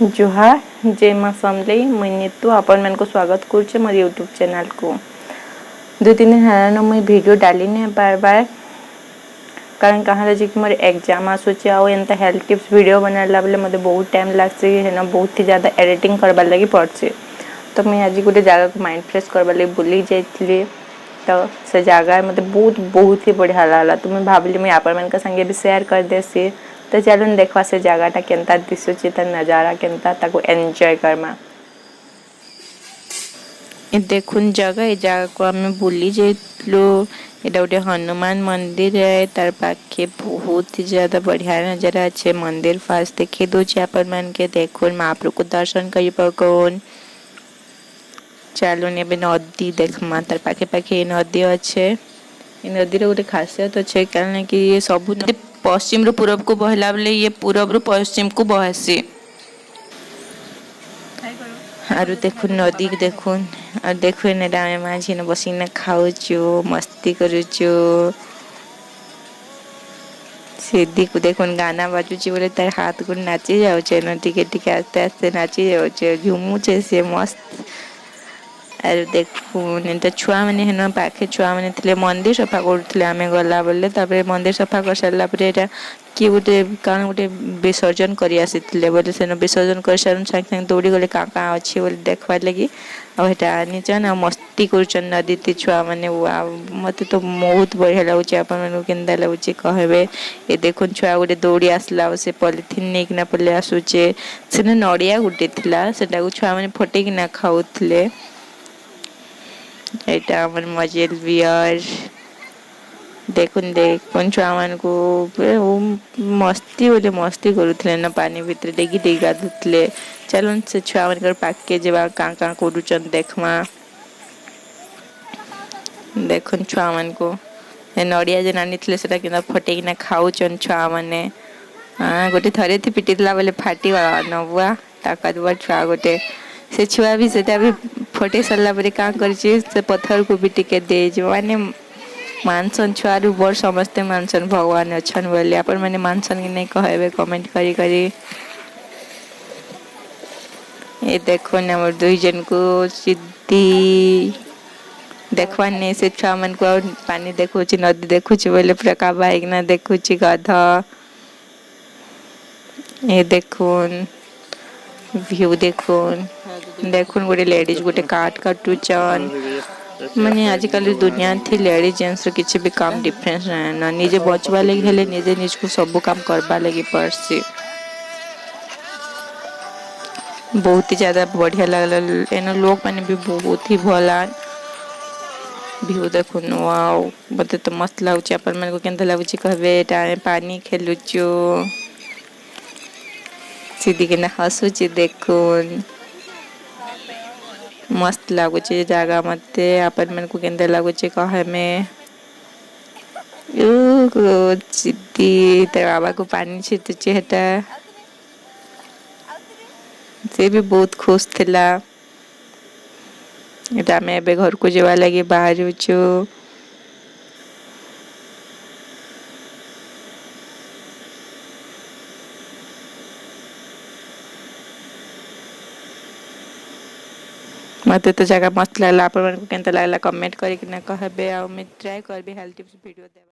जुहार जय माँ समलेई मुई नीतू आपण मन को स्वागत करुचे मोर यूट्यूब चैनल को। 2-3 दिन हेलान मुई वीडियो डाली नहीं बार बार कारण कहाँ जी कि मोर एग्जाम आसूचे आउ एंता हेल्थ टिप्स वीडियो बनाला बेले मते बहुत टाइम लागसे हेना बहुत ही ज़्यादा एडिटिंग करबार लगी पड़ছে। तो मुई आज गोटे जगह को माइंड फ्रेश करबार लगी बुली जाइली तो से जगह मते बहुत ही बढ़िया लागला। तो मुई भाबली मुई आपण मन संगे भी शेयर कर देसी। तो चलो देखवा से जगहटा केनता दिशुची त नजारा केनता ताको एंजॉय करमा। ए देखुन जगह ए जगह को आम बुली जाइलु। एटा गोटे हनुमान मंदिर है तार पाखे बहुत ही ज्यादा बढ़िया नजारा अच्छे मंदिर फास्ट देखे दूचे आपण मन के देखुन महाप्रभु को दर्शन करी पकोन। चलो ने नदी देखमा तार पाखे पाखे नदी अच्छे। नदी गोटे खासियत अच्छे कारण कि ये सब पश्चिम रु पूरब को बहला बेले ये पूरब रु पश्चिम को बहसी। आरु देखुन नदी देखुन और देखुन एटा आमे माझी न बसिना खाउछु मस्ती करूछु। सीधी को देखुन गाना बाजुची बोले तार हाथ को नाची जाउछे न टिके टिके आस्ते आस्ते नाची जाउछे झुमुछे से मस्त। आर देखुन एंता छुआ माने हेन पाखे छुआ माने थिले मंदिर सफा करथले आमे गला बोले तापर मंदिर सफा कर सारला परे एटा कि गोटे कान गोटे विसर्जन करी आसीथिले बोले सेन विसर्जन कर सारन संग संग दौड़ी गले का अछि बोले देखबार लगी आ हेटा निचन मस्ती करछन नदी ती छुआ माने वाव मते तो बहुत बढ़िया लागुचे आपन मन केंदा लागुचे कहबे। ए देखुन छुआ गोटे दौड़ी आसला से पॉलिथिन नेकना पले आसुचे सेन नडिया गुटे थिला सेटा को छुआ माने फटेकिना खाउथले। एटा हमर मजेल बियर देखुन छुआ मान को मस्ती बोले मस्ती करुथले न पानी भीतर डेगी डेगी गाधुथले। चलन से छुआ मान पाक के जेबा का करूचन देखमा। देखुन छुआ मान को नडिया जे नानी थिले सेटा किना फटेकिना खाउचन छुआ माने। हां गोटे थरे थी पिटितला बोले फाटी गला नबुआ ताकत बा छुआ गोटे से छुआ भी सेटा भी फटे सरला परे का करछि से पत्थर को भी टिके दे जो माने मानसन छुआरू बड़ समस्ते मानसन भगवान अछन बोले अपन माने मानसन कि नहीं कहबे कमेंट करी करी। ये देखो न हमर दुई जन को सिद्धि देखवा ने से छुआ मन को पानी देखुची नदी देखुची बोले पूरा का बाइकना देखुची गाधा। ये देखुन व्यू देखुन देखुन गोटे लेडीज गोटे काट काटुचन माने आजकल दुनिया थी लेडीज जेंट्स किसी भी काम डिफरेंस ना निजे बचवा लगी हेले निजे निज को सब काम करबा लगी पड़सी। बहुत ही ज्यादा बढ़िया लगल एनो लोग माने भी बहुत ही भला व्यू देखुन वाओ मते तो मस्त लागुची अपन मन को केनता लागुची कहबे एटा पानी खेलुचो सीधी के ना हसुची देखुन मस्त लागुचे जगह मते अपन मन को केंदा लागुचे कहे में सिद्धि तेरे बाबा को पानी छिटुचे हेटा से भी बहुत खुश थिला। एटा में बे घर को जेवा लगी बाहर छु। मते तो जगह मस्त लागला अपन मन को केनता लागला कमेंट करी कि ना कहबे आ मैं ट्राई करबे हेल्थ टिप्स वीडियो दे।